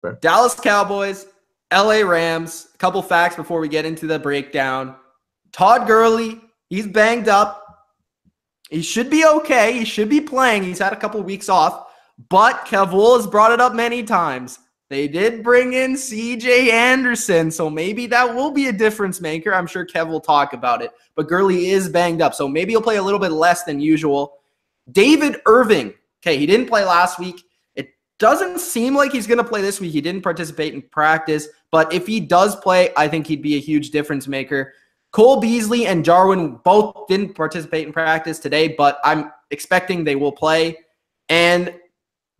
Fair. Dallas Cowboys, LA Rams. A couple facts before we get into the breakdown. Todd Gurley, he's banged up. He should be okay. He should be playing. He's had a couple weeks off. But Kevul has brought it up many times. They did bring in C.J. Anderson, so maybe that will be a difference maker. I'm sure Kev will talk about it. But Gurley is banged up, so maybe he'll play a little bit less than usual. David Irving. Okay, he didn't play last week. It doesn't seem like he's going to play this week. He didn't participate in practice. But if he does play, I think he'd be a huge difference maker. Cole Beasley and Jarwin both didn't participate in practice today, but I'm expecting they will play. And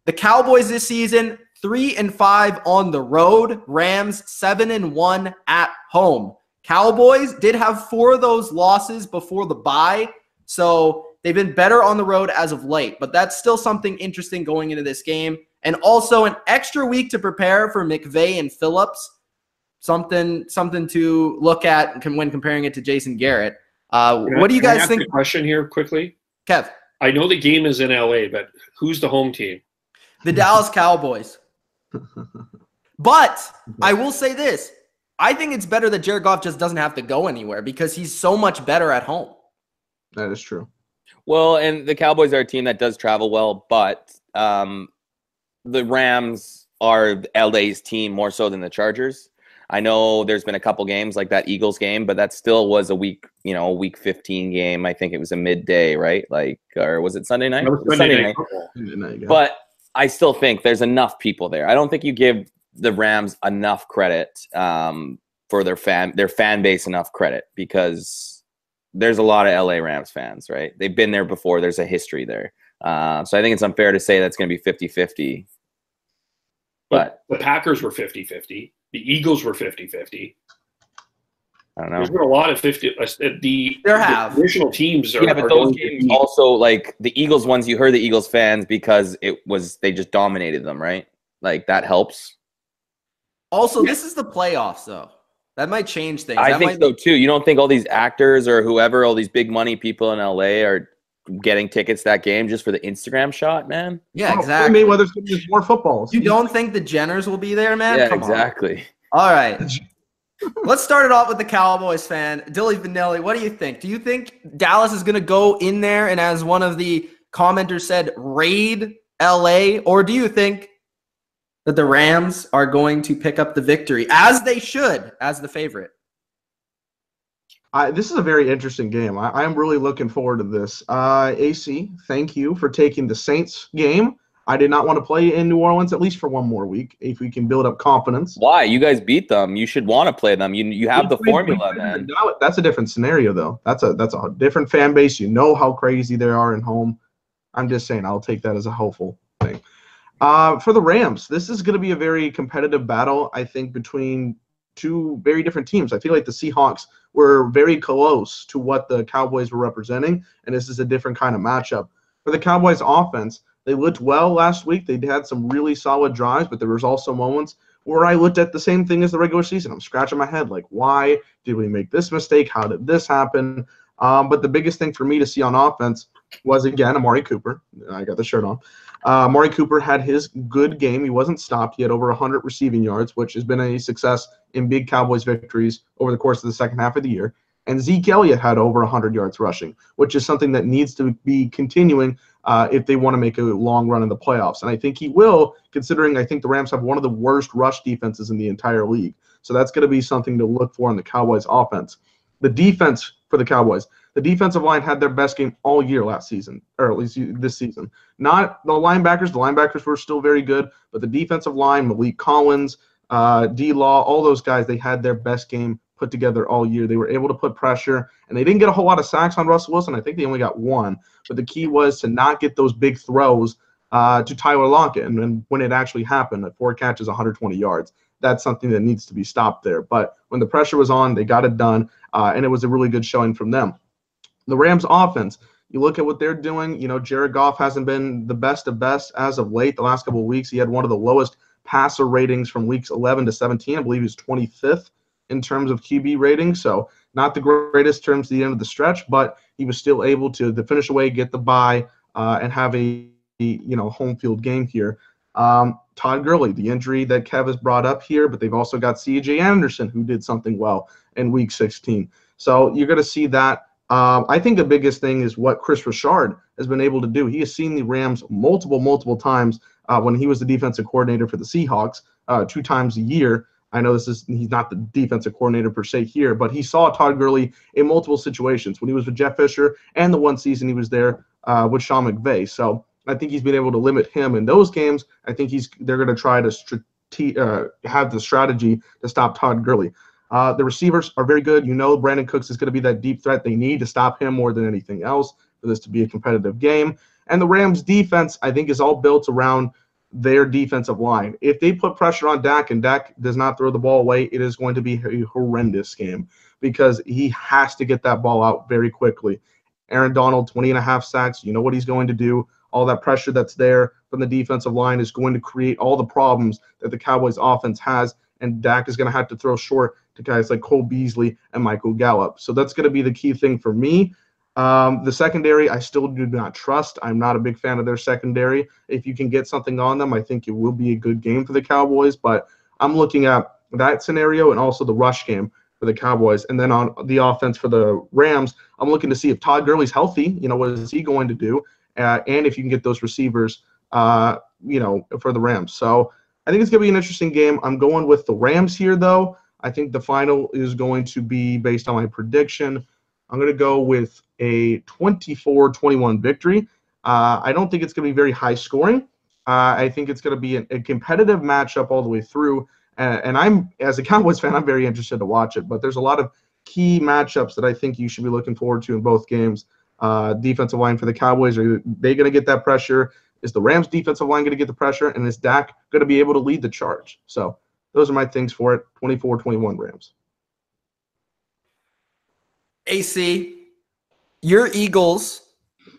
the Cowboys this season, 3-5 on the road. Rams 7-1 at home. Cowboys did have 4 of those losses before the bye, so they've been better on the road as of late. But that's still something interesting going into this game. And also an extra week to prepare for McVay and Phillips. Something to look at when comparing it to Jason Garrett. What do you guys think? I have a question here quickly. Kev. I know the game is in LA, but who's the home team? The Dallas Cowboys. But I will say this. I think it's better that Jared Goff just doesn't have to go anywhere because he's so much better at home. That is true. Well, and the Cowboys are a team that does travel well, but the Rams are LA's team more so than the Chargers. I know there's been a couple games like that Eagles game, but that still was a week 15 game. I think it was a midday, right? Or was it Sunday night? It was Sunday night. But I still think there's enough people there. I don't think you give the Rams enough credit for their fan base enough credit because there's a lot of LA Rams fans, right? They've been there before. There's a history there. So I think it's unfair to say that's going to be 50-50. But the Packers were 50-50. The Eagles were 50-50. I don't know. There's been a lot of 50. The traditional teams are. Yeah, but those games also, like the Eagles ones, you heard the Eagles fans because they just dominated them, right? Like that helps. Also, this is the playoffs, though. That might change things. I think so too. You don't think all these actors or whoever, all these big money people in LA are getting tickets that game just for the Instagram shot, man? Yeah, exactly. Mayweather's going to use more footballs. You don't think the Jenners will be there, man? Yeah, Come exactly. On. All right. Let's start it off with the Cowboys fan. Dilly Vanilli, what do you think? Do you think Dallas is going to go in there and, as one of the commenters said, raid LA? Or do you think that the Rams are going to pick up the victory, as they should, as the favorite? This is a very interesting game. I'm really looking forward to this. AC, thank you for taking the Saints game. I did not want to play in New Orleans at least for one more week if we can build up confidence. Why? You guys beat them. You should want to play them. You have the formula, man. That's a different scenario, though. That's a different fan base. You know how crazy they are at home. I'm just saying I'll take that as a hopeful thing. For the Rams, this is going to be a very competitive battle, I think, between two very different teams. I feel like the Seahawks were very close to what the Cowboys were representing, and this is a different kind of matchup. For the Cowboys offense, they looked well last week. They had some really solid drives, but there was also moments where I looked at the same thing as the regular season. I'm scratching my head like, why did we make this mistake? How did this happen? But the biggest thing for me to see on offense was, again, Amari Cooper. I got the shirt on. Amari Cooper had his good game. He wasn't stopped. He had over 100 receiving yards, which has been a success in big Cowboys victories over the course of the second half of the year. And Zeke Elliott had over 100 yards rushing, which is something that needs to be continuing if they want to make a long run in the playoffs. And I think he will, considering I think the Rams have one of the worst rush defenses in the entire league. So that's going to be something to look for in the Cowboys offense. The defense for the Cowboys, the defensive line had their best game all year last season, or at least this season. Not the linebackers. The linebackers were still very good, but the defensive line, Malik Collins, D-Law, all those guys, they had their best game put together all year. They were able to put pressure, and they didn't get a whole lot of sacks on Russell Wilson. I think they only got one. But the key was to not get those big throws to Tyler Lockett. And when it actually happened, at 4 catches, 120 yards, that's something that needs to be stopped there. But when the pressure was on, they got it done, and it was a really good showing from them. The Rams offense, you look at what they're doing. You know, Jared Goff hasn't been the best of best as of late. The last couple of weeks, he had one of the lowest passer ratings from weeks 11 to 17. I believe he's 25th in terms of QB rating. So not the greatest terms to the end of the stretch, but he was still able to finish away, get the bye, and have a home field game here. Todd Gurley, the injury that Kev has brought up here, but they've also got C.J. Anderson, who did something well in Week 16. So you're going to see that. I think the biggest thing is what Chris Richard has been able to do. He has seen the Rams multiple times when he was the defensive coordinator for the Seahawks 2 times a year. I know he's not the defensive coordinator per se here, but he saw Todd Gurley in multiple situations when he was with Jeff Fisher and the one season he was there with Sean McVay. So I think he's been able to limit him in those games. I think they're going to try to have the strategy to stop Todd Gurley. The receivers are very good. Brandon Cooks is going to be that deep threat they need to stop him more than anything else for this to be a competitive game. And the Rams defense, I think, is all built around their defensive line. If they put pressure on Dak and Dak does not throw the ball away, it is going to be a horrendous game because he has to get that ball out very quickly. Aaron Donald, 20.5 sacks. You know what he's going to do. All that pressure that's there from the defensive line is going to create all the problems that the Cowboys offense has, and Dak is going to have to throw short to guys like Cole Beasley and Michael Gallup. So that's going to be the key thing for me. The secondary, I still do not trust. I'm not a big fan of their secondary. If you can get something on them, I think it will be a good game for the Cowboys. But I'm looking at that scenario and also the rush game for the Cowboys. And then on the offense for the Rams, I'm looking to see if Todd Gurley's healthy. What is he going to do? And if you can get those receivers, for the Rams. So I think it's going to be an interesting game. I'm going with the Rams here, though. I think the final is going to be, based on my prediction, I'm going to go with a 24-21 victory. I don't think it's going to be very high scoring. I think it's going to be a competitive matchup all the way through. And I'm, as a Cowboys fan, I'm very interested to watch it. But there's a lot of key matchups that I think you should be looking forward to in both games. Defensive line for the Cowboys, are they going to get that pressure? Is the Rams defensive line going to get the pressure? And is Dak going to be able to lead the charge? So those are my things for it. 24-21 Rams. AC, your Eagles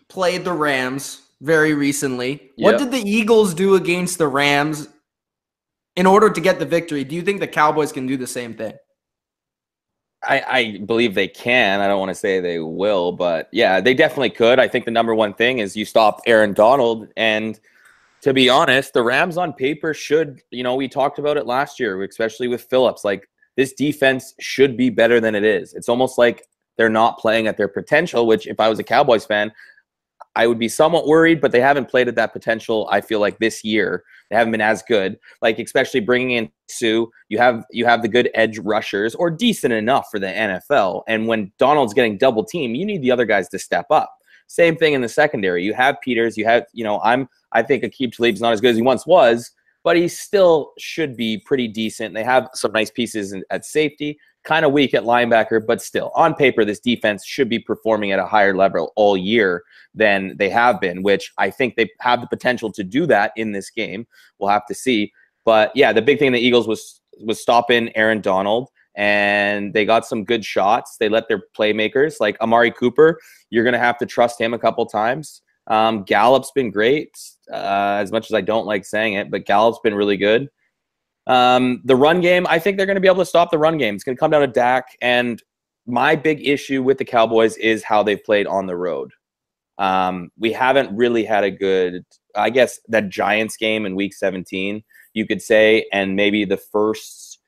played the Rams very recently. What did the Eagles do against the Rams in order to get the victory? Do you think the Cowboys can do the same thing? I believe they can. I don't want to say they will, but yeah, they definitely could. I think the number one thing is you stop Aaron Donald. And to be honest, the Rams on paper should, we talked about it last year, especially with Phillips. Like, this defense should be better than it is. It's almost like they're not playing at their potential, which if I was a Cowboys fan, I would be somewhat worried, but they haven't played at that potential. I feel like this year they haven't been as good. Like, especially bringing in Sue, you have the good edge rushers, or decent enough for the NFL. And when Donald's getting double teamed, you need the other guys to step up. Same thing in the secondary. You have Peters. You have I think Aqib Talib's not as good as he once was, but he still should be pretty decent. They have some nice pieces at safety. Kind of weak at linebacker, but still, on paper, this defense should be performing at a higher level all year than they have been, which I think they have the potential to do that in this game. We'll have to see. But yeah, the big thing the Eagles was stopping Aaron Donald, and they got some good shots. They let their playmakers, like Amari Cooper, you're going to have to trust him a couple times. Gallup's been great, as much as I don't like saying it, but Gallup's been really good. The run game, I think they're going to be able to stop the run game. It's going to come down to Dak, and my big issue with the Cowboys is how they've played on the road. We haven't really had a good, I guess, that Giants game in Week 17, you could say, and maybe the first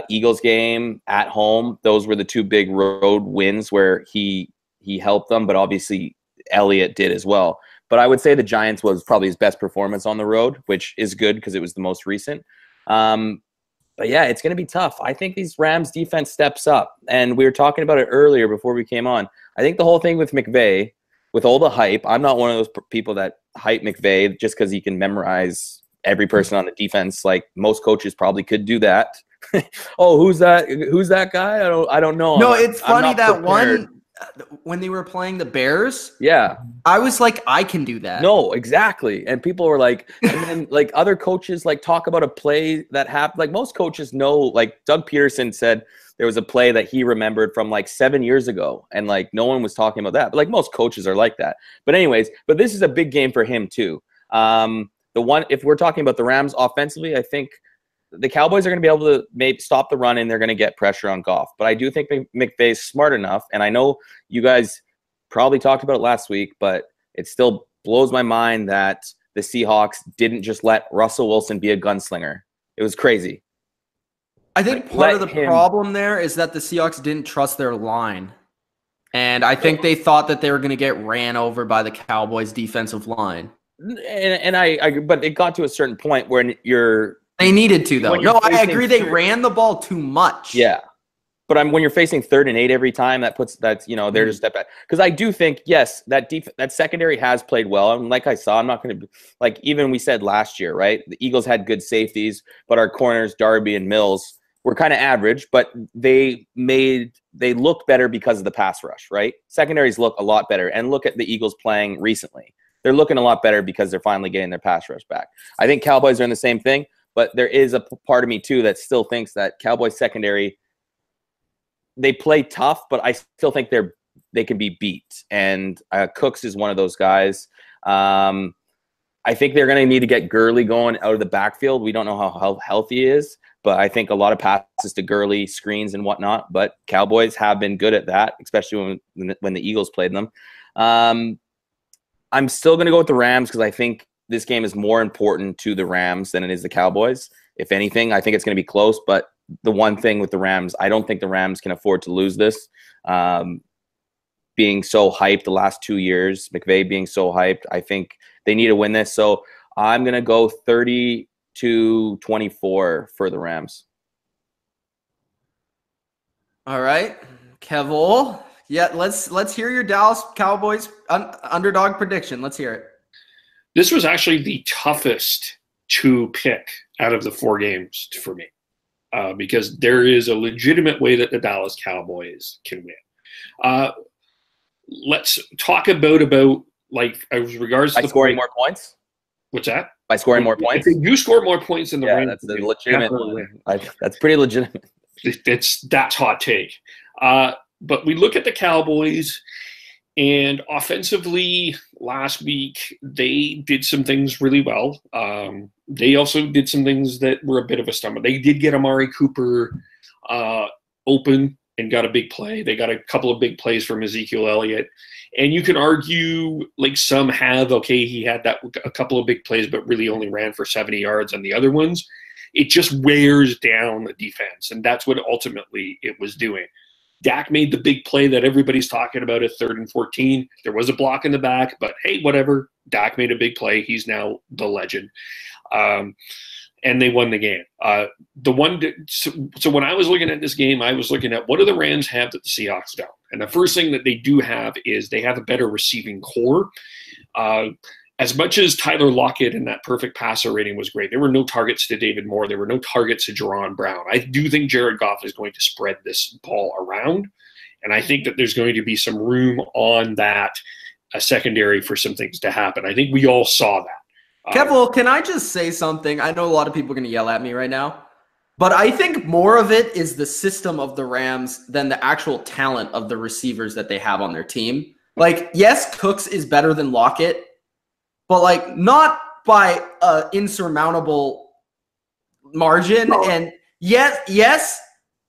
Eagles game at home. Those were the two big road wins where he helped them, but obviously Elliott did as well. But I would say the Giants was probably his best performance on the road, which is good because it was the most recent. But yeah, it's going to be tough. I think these Rams defense steps up, and we were talking about it earlier before we came on. I think the whole thing with McVay, with all the hype, I'm not one of those people that hype McVay just because he can memorize every person on the defense. Like, most coaches probably could do that. Oh, who's that guy? I don't know. No, it's funny that prepared. When they were playing the Bears, yeah, I was like, I can do that. No, exactly. And people were like, and then like other coaches like talk about a play that happened. Like, most coaches know, like Doug Peterson said there was a play that he remembered from like 7 years ago, and like no one was talking about that. But like, most coaches are like that. But anyways, but this is a big game for him too. If we're talking about the Rams offensively, I think the Cowboys are going to be able to maybe stop the run, and they're going to get pressure on Goff. But I do think McVay's smart enough, and I know you guys probably talked about it last week, but it still blows my mind that the Seahawks didn't just let Russell Wilson be a gunslinger. It was crazy. I think part of the problem there is that the Seahawks didn't trust their line. And I think they thought that they were going to get ran over by the Cowboys defensive line. And I but it got to a certain point where they needed to, though. No, I agree. They ran the ball too much. Yeah. But when you're facing 3rd and 8 every time, they're just step back. Because I do think, yes, that secondary has played well. And like I saw, I'm not going to like even we said last year, right? The Eagles had good safeties, but our corners, Darby and Mills, were kind of average. But they look better because of the pass rush, right? Secondaries look a lot better. And look at the Eagles playing recently. They're looking a lot better because they're finally getting their pass rush back. I think Cowboys are in the same thing, but there is a part of me too that still thinks that Cowboys secondary, they play tough, but I still think they can be beat. And Cooks is one of those guys. I think they're going to need to get Gurley going out of the backfield. We don't know how healthy he is, but I think a lot of passes to Gurley, screens and whatnot. But Cowboys have been good at that, especially when the Eagles played them. I'm still going to go with the Rams because I think this game is more important to the Rams than it is the Cowboys. If anything, I think it's going to be close, but the one thing with the Rams, I don't think the Rams can afford to lose this. Being so hyped the last 2 years, McVay being so hyped, I think they need to win this. So I'm going to go 30-24 for the Rams. All right, Kevol. Yeah, let's hear your Dallas Cowboys underdog prediction. Let's hear it. This was actually the toughest to pick out of the 4 games for me. Because there is a legitimate way that the Dallas Cowboys can win. Let's talk about like as regards to scoring more points. What's that? By scoring more points. If you score more points than the Rams, that's a legitimate one. That's pretty legitimate. That's hot take. But we look at the Cowboys, and offensively last week they did some things really well. They also did some things that were a bit of a stumble. They did get Amari Cooper open and got a big play. They got a couple of big plays from Ezekiel Elliott. And you can argue, like some have, okay, he had a couple of big plays, but really only ran for 70 yards on the other ones. It just wears down the defense, and that's what ultimately it was doing. Dak made the big play that everybody's talking about at 3rd and 14. There was a block in the back, but hey, whatever. Dak made a big play. He's now the legend. And they won the game. So when I was looking at this game, I was looking at what do the Rams have that the Seahawks don't? And the first thing that they do have is they have a better receiving core. As much as Tyler Lockett and that perfect passer rating was great, there were no targets to David Moore. There were no targets to Jerron Brown. I do think Jared Goff is going to spread this ball around. And I think that there's going to be some room on that secondary for some things to happen. I think we all saw that. Kevil, can I just say something? I know a lot of people are going to yell at me right now, but I think more of it is the system of the Rams than the actual talent of the receivers that they have on their team. Like, yes, Cooks is better than Lockett, but like not by an insurmountable margin. No. And yes,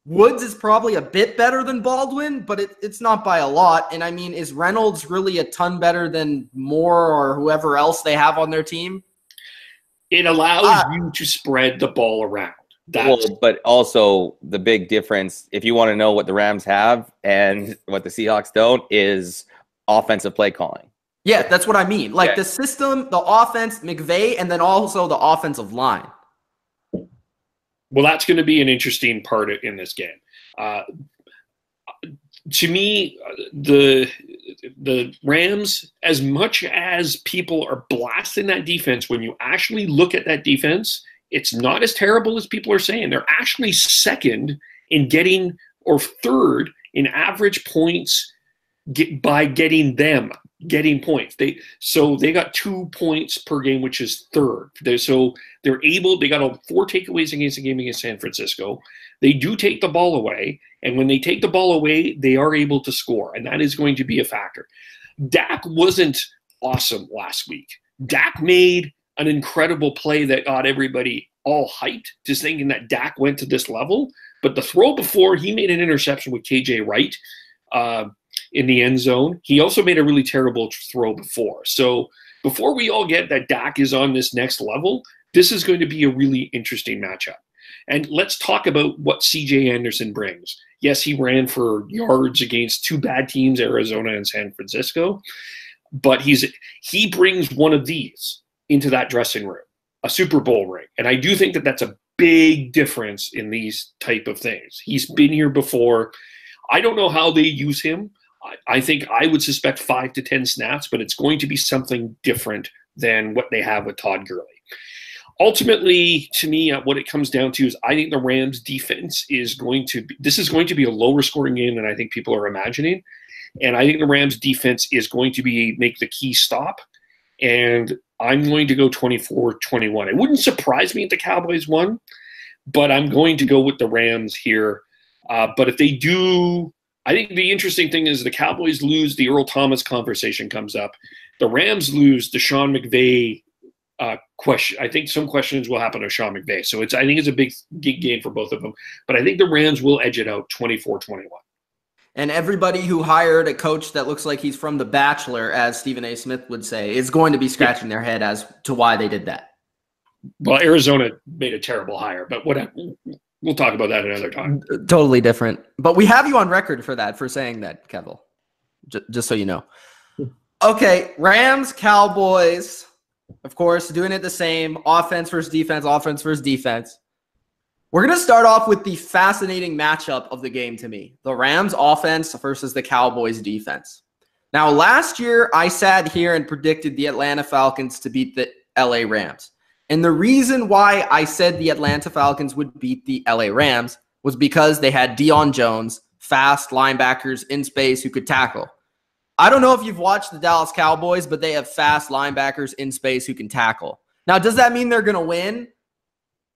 Woods is probably a bit better than Baldwin, but it's not by a lot. And I mean, is Reynolds really a ton better than Moore or whoever else they have on their team? It allows you to spread the ball around. But also the big difference, if you want to know what the Rams have and what the Seahawks don't, is offensive play calling. Yeah, that's what I mean. Like the system, the offense, McVay, and then also the offensive line. Well, that's going to be an interesting part in this game. To me, the Rams, as much as people are blasting that defense, when you actually look at that defense, it's not as terrible as people are saying. They're actually second in getting, or third in average points by getting points. They got 2 points per game, which is third. They got 4 takeaways against the game against San Francisco. They do take the ball away, and when they take the ball away, they are able to score, and that is going to be a factor. Dak wasn't awesome last week. Dak made an incredible play that got everybody all hyped, just thinking that Dak went to this level. But the throw before, he made an interception with KJ Wright in the end zone. He also made a really terrible throw before. So before we all get that Dak is on this next level, this is going to be a really interesting matchup. And let's talk about what CJ Anderson brings. Yes, he ran for yards against two bad teams, Arizona and San Francisco, but he brings one of these into that dressing room, a Super Bowl ring. And I do think that that's a big difference in these type of things. He's been here before. I don't know how they use him. I think I would suspect 5 to 10 snaps, but it's going to be something different than what they have with Todd Gurley. Ultimately, to me, what it comes down to is I think the Rams defense is going to be a lower scoring game than I think people are imagining. And I think the Rams defense is going to make the key stop. And I'm going to go 24-21. It wouldn't surprise me if the Cowboys won, but I'm going to go with the Rams here. But if they do, I think the interesting thing is the Cowboys lose, the Earl Thomas conversation comes up. The Rams lose the Sean McVay question. I think some questions will happen to Sean McVay. So I think it's a big game for both of them. But I think the Rams will edge it out 24-21. And everybody who hired a coach that looks like he's from The Bachelor, as Stephen A. Smith would say, is going to be scratching their head as to why they did that. Well, Arizona made a terrible hire, but whatever. We'll talk about that another time. Totally different. But we have you on record for that, for saying that, Kevel. Just so you know. Okay, Rams, Cowboys, of course, doing it the same. Offense versus defense, offense versus defense. We're going to start off with the fascinating matchup of the game to me. The Rams offense versus the Cowboys defense. Now, last year, I sat here and predicted the Atlanta Falcons to beat the LA Rams. And the reason why I said the Atlanta Falcons would beat the LA Rams was because they had Deion Jones, fast linebackers in space who could tackle. I don't know if you've watched the Dallas Cowboys, but they have fast linebackers in space who can tackle. Now, does that mean they're going to win?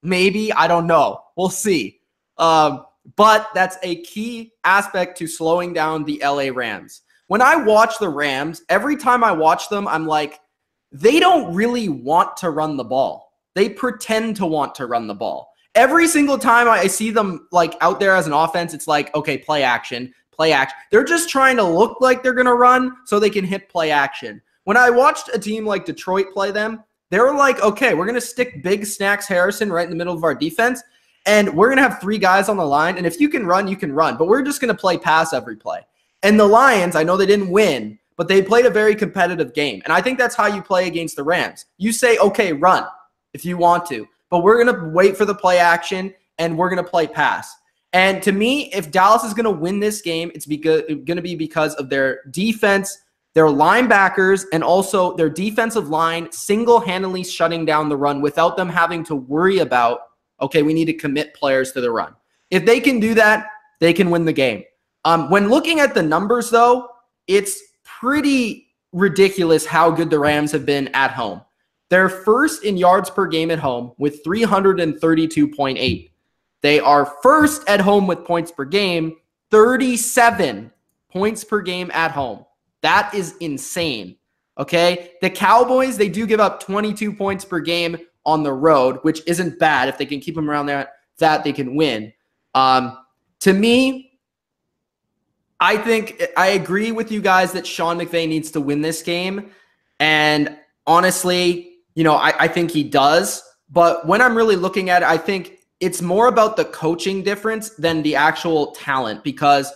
Maybe. I don't know. We'll see. But that's a key aspect to slowing down the LA Rams. When I watch the Rams, every time I watch them, I'm like, they don't really want to run the ball. They pretend to want to run the ball. Every single time I see them like out there as an offense, it's like, okay, play action, play action. They're just trying to look like they're going to run so they can hit play action. When I watched a team like Detroit play them, they were like, okay, we're going to stick Big Snacks Harrison right in the middle of our defense, and we're going to have 3 guys on the line, and if you can run, you can run, but we're just going to play pass every play. And the Lions, I know they didn't win, but they played a very competitive game, and I think that's how you play against the Rams. You say, okay, run if you want to, but we're going to wait for the play action, and we're going to play pass. And to me, if Dallas is going to win this game, it's going to be because of their defense, their linebackers, and also their defensive line single-handedly shutting down the run without them having to worry about, okay, we need to commit players to the run. If they can do that, they can win the game. When looking at the numbers, though, it's pretty ridiculous how good the Rams have been at home. They're first in yards per game at home with 332.8. They are first at home with points per game, 37 points per game at home. That is insane, okay? The Cowboys, they do give up 22 points per game on the road, which isn't bad. If they can keep them around there, that they can win. To me, I think I agree with you guys that Sean McVay needs to win this game. And honestly, I think he does. But when I'm really looking at it, I think it's more about the coaching difference than the actual talent, because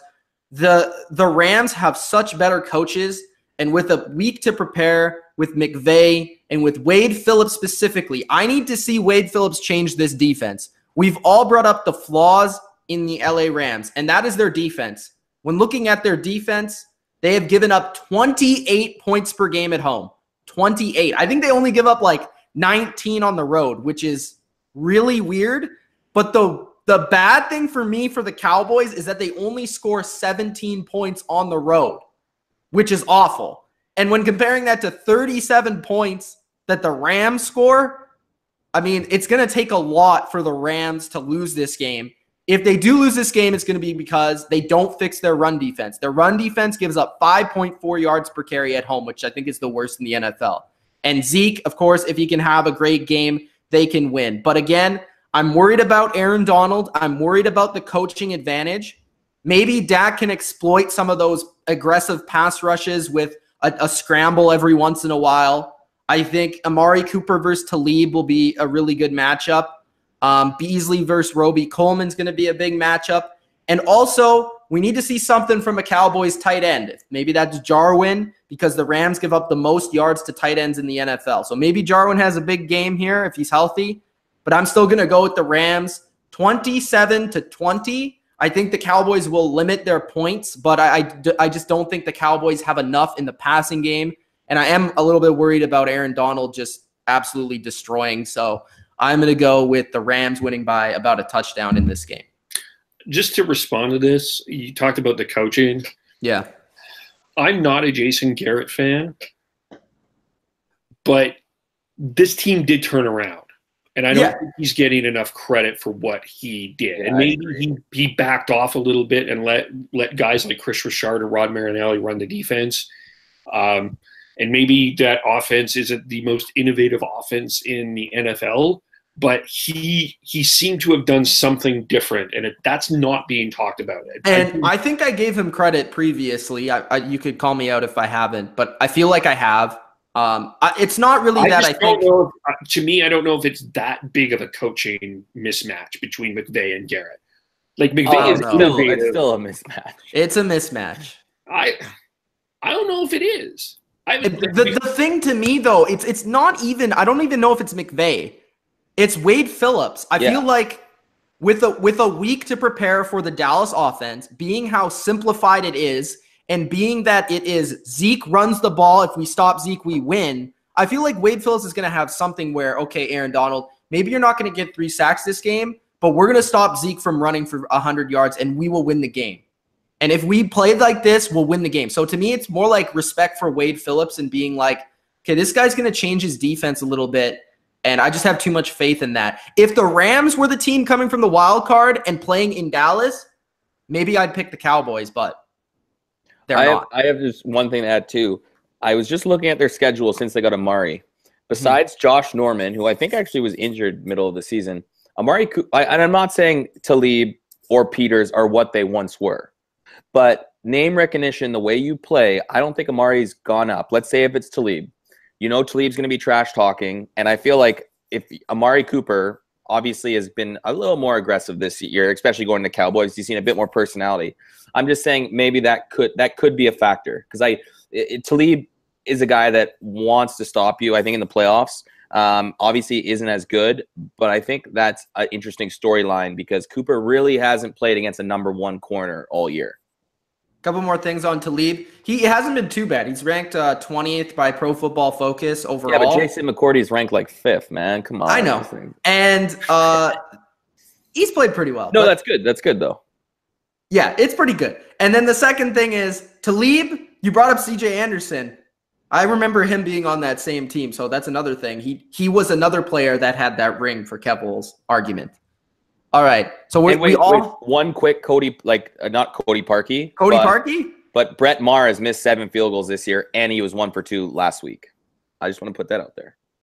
the Rams have such better coaches, and with a week to prepare with McVay and with Wade Phillips specifically, I need to see Wade Phillips change this defense. We've all brought up the flaws in the LA Rams, and that is their defense. When looking at their defense, they have given up 28 points per game at home. 28. I think they only give up like 19 on the road, which is really weird. But the bad thing for me for the Cowboys is that they only score 17 points on the road, which is awful. And when comparing that to 37 points that the Rams score, I mean, it's going to take a lot for the Rams to lose this game. If they do lose this game, it's going to be because they don't fix their run defense. Their run defense gives up 5.4 yards per carry at home, which I think is the worst in the NFL. And Zeke, of course, if he can have a great game, they can win. But again, I'm worried about Aaron Donald. I'm worried about the coaching advantage. Maybe Dak can exploit some of those aggressive pass rushes with a scramble every once in a while. I think Amari Cooper versus Talib will be a really good matchup. Beasley versus Roby Coleman's going to be a big matchup. And also, we need to see something from a Cowboys tight end. Maybe that's Jarwin, because the Rams give up the most yards to tight ends in the NFL. So maybe Jarwin has a big game here if he's healthy. But I'm still going to go with the Rams 27-20. I think the Cowboys will limit their points, but I just don't think the Cowboys have enough in the passing game. And I am a little bit worried about Aaron Donald just absolutely destroying. So I'm going to go with the Rams winning by about a touchdown in this game. Just to respond to this, you talked about the coaching. Yeah. I'm not a Jason Garrett fan, but this team did turn around. And I don't think he's getting enough credit for what he did. And maybe he backed off a little bit and let guys like Chris Richard or Rod Marinelli run the defense. And maybe that offense isn't the most innovative offense in the NFL, but he seemed to have done something different, and that's not being talked about. And I think I gave him credit previously. You could call me out if I haven't, but I feel like I have. It's not really that I think. To me, I don't know if it's that big of a coaching mismatch between McVay and Garrett. Like McVay is innovative. It's still a mismatch. It's a mismatch. I don't know if it is. The thing to me though, it's not even. I don't even know if it's McVay. It's Wade Phillips. I feel like with a week to prepare for the Dallas offense, being how simplified it is, and being that it is Zeke runs the ball. If we stop Zeke, we win. I feel like Wade Phillips is going to have something where, okay, Aaron Donald, maybe you're not going to get 3 sacks this game, but we're going to stop Zeke from running for 100 yards, and we will win the game. And if we play like this, we'll win the game. So to me, it's more like respect for Wade Phillips and being like, okay, this guy's going to change his defense a little bit, and I just have too much faith in that. If the Rams were the team coming from the wild card and playing in Dallas, maybe I'd pick the Cowboys, but they're not. I have just one thing to add too. I was just looking at their schedule since they got Amari. Besides Josh Norman, who I think actually was injured middle of the season, and I'm not saying Talib or Peters are what they once were, but name recognition, the way you play, I don't think Amari's gone up. Let's say if it's Talib. Talib's going to be trash talking, and I feel like if Amari Cooper obviously has been a little more aggressive this year, especially going to Cowboys, he's seen a bit more personality. I'm just saying maybe that could be a factor, because Talib is a guy that wants to stop you. I think in the playoffs, obviously isn't as good, but I think that's an interesting storyline because Cooper really hasn't played against a number 1 corner all year. Couple more things on Talib. He hasn't been too bad. He's ranked 20th by Pro Football Focus overall. Yeah, but Jason McCourty's ranked like 5th, man. Come on. I know. And he's played pretty well. No, that's good. That's good, though. Yeah, it's pretty good. And then the second thing is Talib, you brought up C.J. Anderson. I remember him being on that same team, so that's another thing. He was another player that had that ring for Keppel's argument. All right, so we all one quick Cody, not Cody Parkey. Cody Parkey? But Brett Maher has missed 7 field goals this year, and he was 1 for 2 last week. I just want to put that out there.